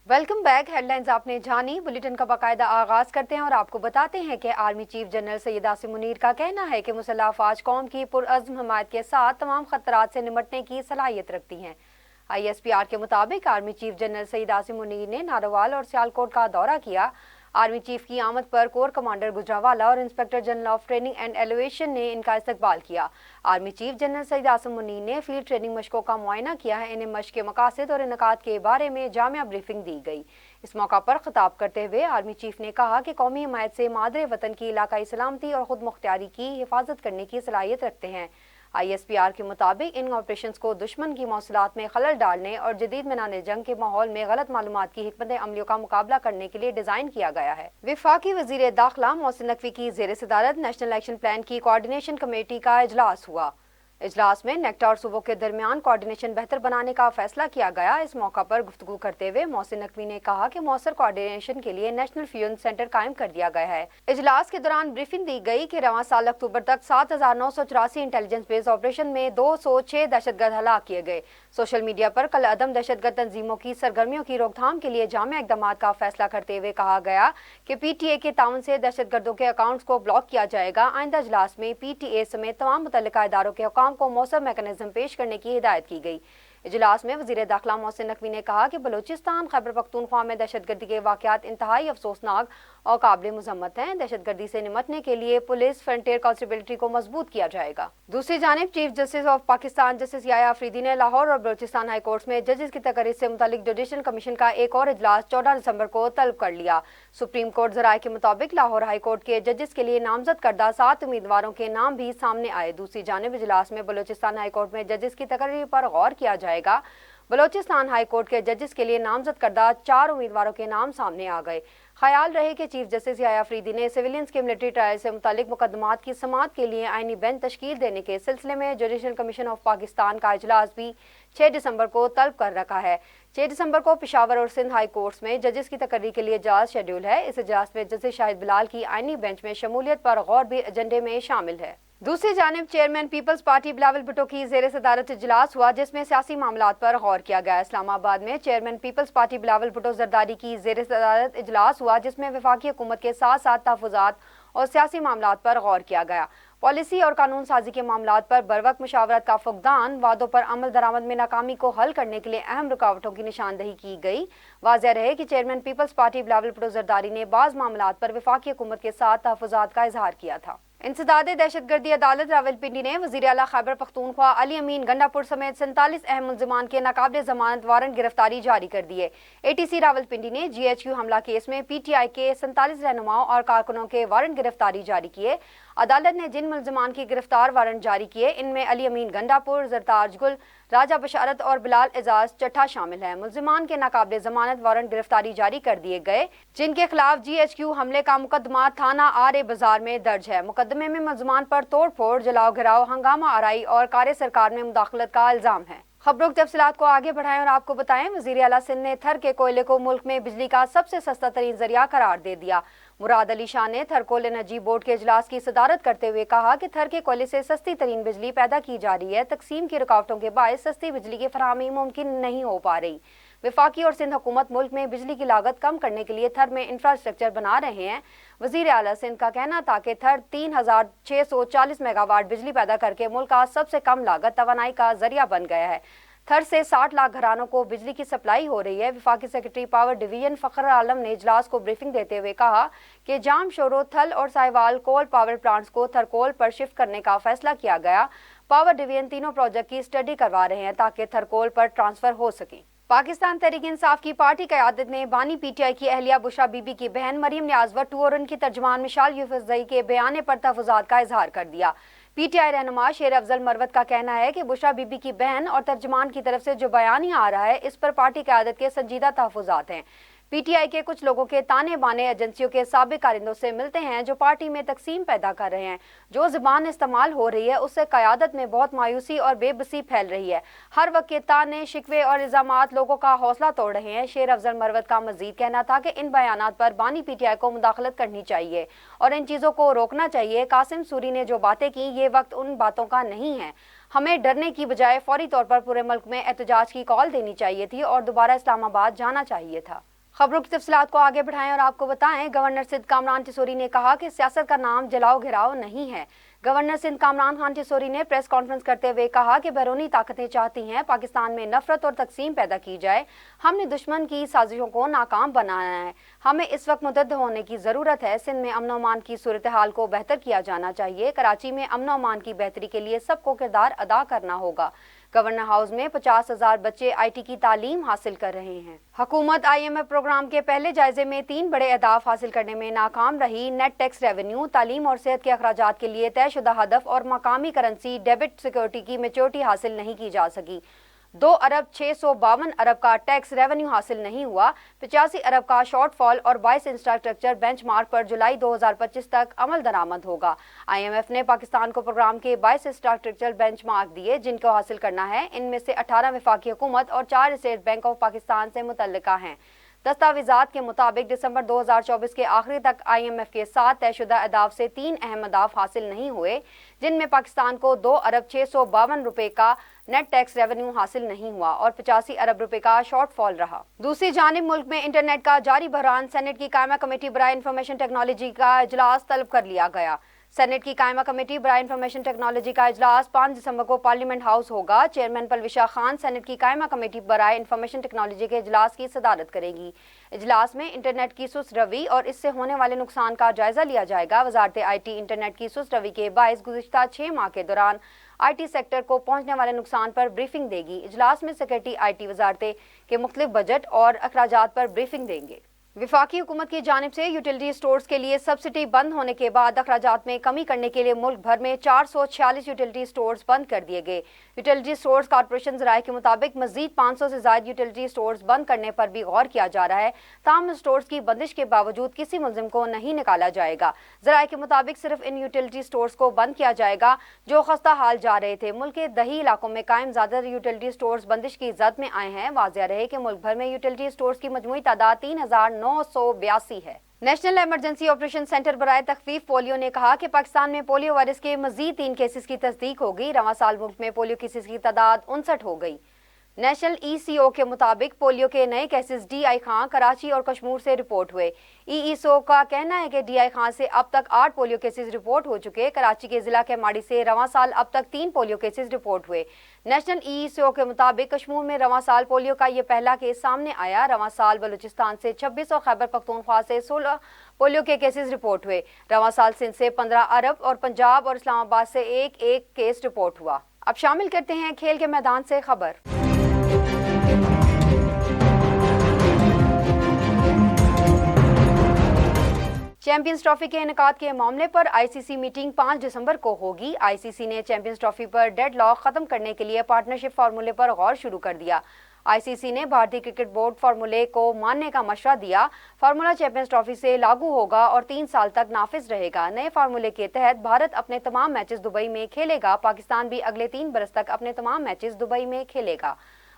Welcome back. Headlines आपने जानी। Bulletin का बाकायदा आगाज करते हैं और आपको बताते हैं कि army chief general Syed Asim Munir का कहना है कि मुसल्लह अफवाज कौम की पुरअज़्म हमायत के साथ तमाम खतरात से निमटने की सलाहियत रखती हैं। ISPR के मुताबिक army chief general Syed Asim Munir ने नारोवाल और सियालकोट का दौरा किया। आर्मी चीफ की आमद पर कोर कमांडर गुजरावाला और inspector general of training and elevation ने इनका इस्तकबाल किया। Army chief general Syed Asim Munir ने फील्ड ट्रेनिंग मशकों का मुआयना किया है। इन्हें मशक के मकासद और इनकात के बारे में जामिया ब्रीफिंग दी गई। इस मौका पर खिताब करते हुए आर्मी चीफ ने कहा कि कौमी हिमायत से मादरे वतन की इलाकाई सलामती और खुद मुख्तियारी की हिफाजत करने की सलाहियत रखते हैं। ISPR के मुताबिक इन ऑपरेशंस को दुश्मन की मौसूलात में खलल डालने और जदीद मैदान जंग के माहौल में गलत मालूमात की हिकमत अमलियों का मुकाबला करने के लिए डिजाइन किया गया है। वफाकी वजीर दाखिला मोहसिन नकवी की ज़ेर सदारत नेशनल एक्शन प्लान की कोऑर्डिनेशन कमेटी का इजलास हुआ। इजलास में नेक्टा और सूबों के दरमियान कोऑर्डिनेशन बेहतर बनाने का फैसला किया गया। इस मौका पर गुफ्तगू करते हुए मोहसिन नकवी ने कहा कि मौसर कोऑर्डिनेशन के लिए नेशनल फ्यूजन सेंटर कायम कर दिया गया है। इजलास के दौरान ब्रीफिंग दी गई कि रवां साल अक्टूबर तक 7,984 इंटेलिजेंस बेस्ड ऑपरेशन में 206 दहशतगर्द हलाक किए गए। सोशल मीडिया पर कल अदम दहशतगर्द तंजीमों की सरगर्मियों की रोकथाम के लिए जामिया इकदाम का फैसला करते हुए कहा गया कि PTA के ताउन से दहशतगर्दों के अकाउंट्स को ब्लॉक किया जाएगा। आइंदा इजलास में PTA समेत तमाम मुतल्लिका इदारों के हुकाम को मौसर मैकेनिज्म पेश करने की हिदायत की गई। इजलास में वजीर दाखिला मोहसिन नकवी ने कहा कि बलूचिस्तान खैबर पख्तूनख्वा में दहशतगर्दी के वाक़यात इंतहाई अफसोसनाक और काबिल मजम्मत हैं। दहशतगर्दी से निमटने के लिए पुलिस फ्रंटियर कांस्टेबिलिटी को मजबूत किया जाएगा। दूसरी जानिब chief justice of Pakistan justice Yahya Afridi ने लाहौर और बलूचिस्तान हाई कोर्ट में जजेस की तकरीर से मुतालिक जुडिशल कमीशन का एक और इजलास 14 दिसंबर को तलब कर लिया। सुप्रीम कोर्ट जराये के मुताबिक लाहौर हाई कोर्ट के जजेस के लिए नामजद करदा 7 उम्मीदवारों के नाम भी सामने आए। दूसरी जानिब इजलास में बलूचिस्तान हाई कोर्ट में जजेस की तकरीर पर गौर किया जाएगा। बलोचिस्तान हाई कोर्ट के जजेस के लिए नामजद करदा 4 उम्मीदवारों के नाम सामने आ गए। ख्याल रहे कि चीफ जस्टिस याया अफरीदी ने सिविलियंस के मिलिट्री ट्रायल से मुतालिक मुकदमात की समाअत के लिए आईनी बेंच तश्कील देने के सिलसिले में जुडिशल कमीशन ऑफ पाकिस्तान का इजलास भी 6 दिसंबर को तलब कर रखा है। 6 दिसंबर को पेशावर और सिंध हाई कोर्ट्स में जजेस की तकरीर के लिए इजलास शेड्यूल है। इस इजलास में जस्टिस शाहिद बिलाल की आईनी बेंच में शमूलियत पर गौर भी एजेंडे में शामिल है। दूसरी जानिब chairman Peoples Party Bilawal Bhutto की ज़ेर सदारत इजलास हुआ जिसमें सियासी मामलात पर गौर किया गया। इस्लामाबाद में chairman Peoples Party Bilawal Bhutto Zardari की ज़ेर सदारत इजलास हुआ जिसमें वफाकी हुकूमत के साथ साथ तहफ़्फ़ुज़ात और सियासी मामलात पर गौर किया गया। पॉलिसी और कानून साजी के मामलात पर बरवक्त मुशावरत का फुकदान, वादों पर अमल दरामद में नाकामी को हल करने के लिए अहम रुकावटों की निशानदही की गई। वाज़ेह रहे कि chairman Peoples Party Bilawal Bhutto Zardari ने बाज़ मामलात पर वफाकी हुकूमत के साथ तहफ़्फ़ुज़ात का इजहार किया था। इंसदाद दहशतगर्दी अदालत रावलपिंडी ने वज़ीर आला खैबर पख्तूनख्वा अली अमीन गंडापुर समेत 47 अहम मुल्ज़िमान के नाकाबिल ज़मानत वारंट गिरफ्तारी जारी कर दिए। ATC रावलपिंडी ने GHQ हमला केस में PTI के 47 रहनुमाओं और कारकुनों के वारंट गिरफ्तारी जारी किए। अदालत ने जिन मुल्ज़िमान की गिरफ्तार वारंट जारी किए इनमें अली अमीन गंडापुर, जरताज गुल, राजा बशारत और बिलाल एजाज चट्ठा शामिल हैं। मुल्ज़िमान के नाकाबिल ज़मानत वारंट गिरफ्तारी जारी कर दिए गए जिनके खिलाफ GHQ हमले का मुकदमा थाना आर बाजार में दर्ज है। मुकदमे में मुल्ज़िमान पर तोड़ फोड़, जलाओ घिराव, हंगामा आराई और कार्य सरकार में मुदाखलत का इल्जाम है। खबरों की तफसीलात को आगे बढ़ाएं और आपको बताएं, वज़ीर आला सिंध ने थर के कोयले को मुल्क में बिजली का सबसे सस्ता तरीन जरिया करार दे दिया। मुराद अली शाह ने थर कोल एनर्जी बोर्ड के इजलास की सदारत करते हुए कहा कि थर के कोयले से सस्ती तरीन बिजली पैदा की जा रही है। तकसीम की रुकावटों के बायस सस्ती बिजली की फराहमी मुमकिन नहीं हो पा रही। वफाकी और सिंध हुकूमत मुल्क में बिजली की लागत कम करने के लिए थर में इंफ्रास्ट्रक्चर बना रहे हैं। वज़ीर आला सिंध का कहना था कि थर 3,640 मेगावाट बिजली पैदा करके मुल्क का सबसे कम लागत तवानाई का जरिया बन गया है। थर से 60 लाख घरानों को बिजली की सप्लाई हो रही है। वफाकी सेक्रेटरी पावर डिवीजन फ़खर आलम ने इजलास को ब्रीफिंग देते हुए कहा कि जाम शोरो, थल और साहिवाल कोल पावर प्लांट्स को थरकोल पर शिफ्ट करने का फैसला किया गया। पावर डिवीजन तीनों प्रोजेक्ट की स्टडी करवा रहे हैं ताकि थरकोल पर ट्रांसफर हो सके। पाकिस्तान तहरीक इंसाफ की पार्टी क़यादत ने बानी PTI की अहलिया बुशरा बीबी की बहन मरीम नियाज़ भट्टू और उनकी तर्जुमान मिशाल यूसुफ़ज़ई के बयान पर तहफ़्फ़ुज़ात का इजहार कर दिया। PTI रहनुमा शेर अफजल मरवत का कहना है कि बुशरा बीबी की बहन और तर्जुमान की तरफ से जो बयान आ रहा है इस पर पार्टी क़यादत के संजीदा तहफ़्फ़ुज़ात हैं। PTI के कुछ लोगों के ताने बाने एजेंसियों के साबिक कारिंदों से मिलते हैं जो पार्टी में तकसीम पैदा कर रहे हैं। जो ज़बान इस्तेमाल हो रही है उससे क़यादत में बहुत मायूसी और बेबसी फैल रही है। हर वक्त के ताने, शिकवे और इल्ज़ामात लोगों का हौसला तोड़ रहे हैं। शेर अफजल मरवत का मजीद कहना था कि इन बयानात पर बानी PTI को मुदाखलत करनी चाहिए और इन चीज़ों को रोकना चाहिए। कासिम सूरी ने जो बातें की ये वक्त उन बातों का नहीं है। हमें डरने की बजाय फौरी तौर पर पूरे मुल्क में एहतजाज की कॉल देनी चाहिए थी और दोबारा इस्लामाबाद जाना चाहिए था। खबरों की तफसीलात को आगे बढ़ाएं और आपको बताएं, गवर्नर सिंध कामरान टिसोरी ने कहा कि सियासत का नाम जलाओ घिराओ नहीं है। गवर्नर सिंध कामरान खान टिसोरी ने प्रेस कॉन्फ्रेंस करते हुए कहा कि बैरूनी ताकतें चाहती हैं पाकिस्तान में नफरत और तकसीम पैदा की जाए। हमने दुश्मन की साजिशों को नाकाम बनाना है। हमें इस वक्त मुतहद होने की ज़रूरत है। सिंध में अमन अमान की सूरत हाल को बेहतर किया जाना चाहिए। कराची में अमन अमान की बेहतरी के लिए सबको किरदार अदा करना होगा। गवर्नर हाउस में 50,000 बच्चे IT की तालीम हासिल कर रहे हैं। हुकूमत IMF प्रोग्राम के पहले जायजे में 3 बड़े अहदाफ हासिल करने में नाकाम रही। नेट टैक्स रेवेन्यू, तालीम और सेहत के अखराजात के लिए तयशुदा हदफ और मकामी करेंसी डेबिट सिक्योरिटी की मैच्योरिटी हासिल नहीं की जा सकी। 2 अरब 652 अरब का टैक्स रेवेन्यू हासिल नहीं हुआ। 85 अरब का शॉर्टफॉल और 22 इंफ्रास्ट्रक्चर बेंचमार्क पर जुलाई 2025 तक अमल दरामद होगा। IMF ने पाकिस्तान को प्रोग्राम के 22 इंफ्रास्ट्रक्चर बेंचमार्क दिए जिनको हासिल करना है। इनमें से 18 वफाकी हुकूमत और 4 स्टेट बैंक ऑफ पाकिस्तान से मुतल्लिका हैं। दस्तावेजात के मुताबिक दिसंबर 2024 के आखिरी तक IMF के साथ तयशुदा अहदाफ से 3 अहम अहदाफ हासिल नहीं हुए, जिनमें पाकिस्तान को 2 अरब 652 रुपए का नेट टैक्स रेवेन्यू हासिल नहीं हुआ और 85 अरब रुपए का शॉर्टफॉल रहा। दूसरी जानिब मुल्क में इंटरनेट का जारी बहरान, सेनेट की कायमा कमेटी बराए इंफॉर्मेशन टेक्नोलॉजी का इजलास तलब कर लिया गया। सेनेट की कायमा कमेटी बराए इंफॉर्मेशन टेक्नोलॉजी का इजलास 5 दिसंबर को पार्लियामेंट हाउस होगा। चेयरमैन पलविशा खान सेनेट की कायमा कमेटी बराए इंफॉर्मेशन टेक्नोलॉजी के इजलास की सदारत करेगी। इजलास में इंटरनेट की सुस्त रवी और इससे होने वाले नुकसान का जायजा लिया जाएगा। वजारत IT इंटरनेट की सुस्त रवी के बायस गुज़िश्ता 6 माह के दौरान IT सेक्टर को पहुंचने वाले नुकसान पर ब्रीफिंग देगी। इजलास में सेक्रेटरी IT वजारतें के मुख्तलिफ बजट और अखराजात पर ब्रीफिंग देंगे। वफाकी हुकूमत की जानिब से यूटिलिटी स्टोर्स के लिए सब्सिडी बंद होने के बाद अखराजात में कमी करने के लिए मुल्क भर में 446 यूटिलिटी स्टोर्स बंद कर दिए गए। यूटिलिटी स्टोर्स कॉर्पोरेशन ज़राए के मुताबिक मजीद 500 से ज़ायद यूटिलिटी स्टोर्स बंद करने पर भी गौर किया जा रहा है। ताहम स्टोर्स की बंदिश के बावजूद किसी मुलजिम को नहीं निकाला जाएगा। ज़राए के मुताबिक सिर्फ इन यूटिलिटी स्टोर्स को बंद किया जाएगा जो खस्ता हाल जा रहे थे। मुल्क के दही इलाकों में कायम ज़्यादातर यूटिलिटी स्टोर्स बंदिश की जद में आए हैं। वाज़ेह रहे कि मुल्क भर में यूटिलिटी स्टोर्स की मजमूई तादाद 3,982 है। नेशनल इमरजेंसी ऑपरेशन सेंटर बराए तखफीफ पोलियो ने कहा कि पाकिस्तान में पोलियो वायरस के मजीद 3 केसेस की तस्दीक हो गई। रवां साल मुल्क में पोलियो केसेस की तादाद 59 हो गई। नेशनल ECO के मुताबिक पोलियो के नए केसेस DI खां, कराची और कश्मीर से रिपोर्ट हुए। ESO का कहना है कि DI खां से अब तक 8 पोलियो केसेस रिपोर्ट हो चुके। कराची के जिला के माड़ी से रवां साल अब तक 3 पोलियो केसेस रिपोर्ट हुए। नेशनल ECO के मुताबिक कश्मीर में रवां साल पोलियो का ये पहला केस सामने आया। रवां साल बलूचिस्तान से 26 और खैबर पख्तूनख्वा से 16 पोलियो के केसेस रिपोर्ट हुए। रवां साल सिंध से 15 अरब और पंजाब और इस्लामाबाद से एक केस रिपोर्ट हुआ। अब शामिल करते हैं खेल के मैदान से खबर। चैंपियंस ट्रॉफी के इनेकाद के मामले पर ICC मीटिंग 5 दिसंबर को होगी। ICC ने चैंपियंस ट्रॉफी पर डेडलॉक खत्म करने के लिए पार्टनरशिप फार्मूले पर गौर शुरू कर दिया। ICC ने भारतीय क्रिकेट बोर्ड फार्मूले को मानने का मशवरा दिया। फार्मूला चैंपियंस ट्रॉफी से लागू होगा और 3 साल तक नाफिज रहेगा। नए फार्मूले के तहत भारत अपने तमाम मैचेस दुबई में खेलेगा। पाकिस्तान भी अगले 3 बरस तक अपने तमाम मैचेस दुबई में खेलेगा।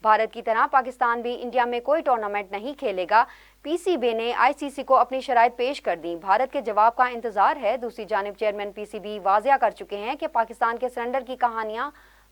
भारत की तरह पाकिस्तान भी इंडिया में कोई टूर्नामेंट नहीं खेलेगा। PCB ने ICC को अपनी शराइत पेश कर दी। भारत के जवाब का इंतजार है। दूसरी जानिब चेयरमैन PCB वाज़िया कर चुके हैं कि पाकिस्तान के सिलेंडर की कहानियां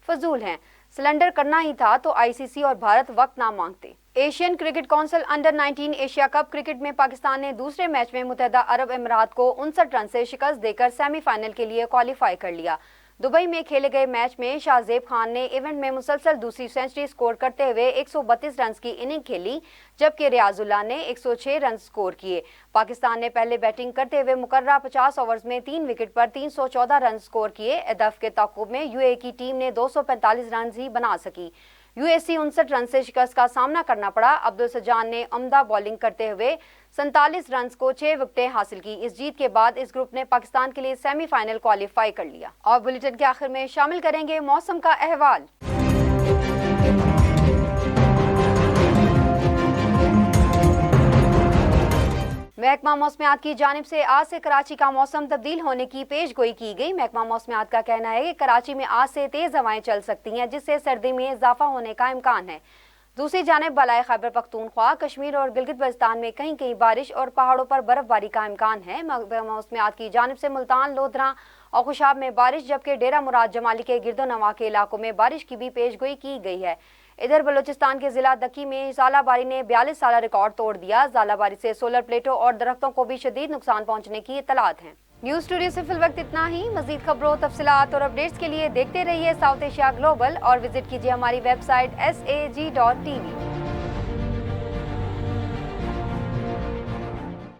फजूल हैं। सिलेंडर करना ही था तो ICC और भारत वक्त ना मांगते। Asian cricket council under 19 Asia cup cricket में पाकिस्तान ने दूसरे मैच में मुत्तहदा अरब अमीरात को 59 रन से शिकस्त देकर सेमीफाइनल के लिए क्वालिफाई कर लिया। दुबई में खेले गए मैच में शाहजेब खान ने इवेंट में मुसलसल दूसरी सेंचुरी स्कोर करते हुए 132 रन की इनिंग खेली, जबकि रियाजुल्लाह ने 106 रन स्कोर किए। पाकिस्तान ने पहले बैटिंग करते हुए मुकर्रर 50 ओवर्स में 3 विकेट पर 314 रन स्कोर किए। अहदाफ के ताक़ुब में UAE की टीम ने 245 रन ही बना सकी। UAC 59 रन से शिकस्त का सामना करना पड़ा। अब्दुल सजान ने उम्दा बॉलिंग करते हुए 47 रन को 6 विकेटें हासिल की। इस जीत के बाद इस ग्रुप ने पाकिस्तान के लिए सेमीफाइनल क्वालिफाई कर लिया। और बुलेटिन के आखिर में शामिल करेंगे मौसम का अहवाल। महकमा मौसमियात की जानिब से आज से कराची का मौसम तब्दील होने की पेशगोई की गई। महकमा मौसमियात का कहना है कि कराची में आज से तेज हवाएं चल सकती हैं, जिससे सर्दी में इजाफा होने का इम्कान है। दूसरी जानिब बलाए खैबर पख्तूनख्वा, कश्मीर और गिलगित बल्तिस्तान में कहीं कहीं बारिश और पहाड़ों पर बर्फबारी का इम्कान है। महकमा मौसमियात की जानिब से मुल्तान, लोधरा और खुशाब में बारिश, जबकि डेरा मुराद जमाली के गिरदो नवा के इलाकों में बारिश की भी पेशगोई की गई है। इधर बलूचिस्तान के जिला दकी में ज़ालाबारी ने 42 साल रिकॉर्ड तोड़ दिया। ज़ालाबारी से सोलर प्लेटों और दरख्तों को भी शदीद नुकसान पहुंचने की इत्तलात हैं। न्यूज़ स्टूडियो से फिल वक्त इतना ही। मजीद खबरों, तफसीलात और अपडेट्स के लिए देखते रहिए साउथ एशिया ग्लोबल और विजिट कीजिए हमारी वेबसाइट SAG.TV।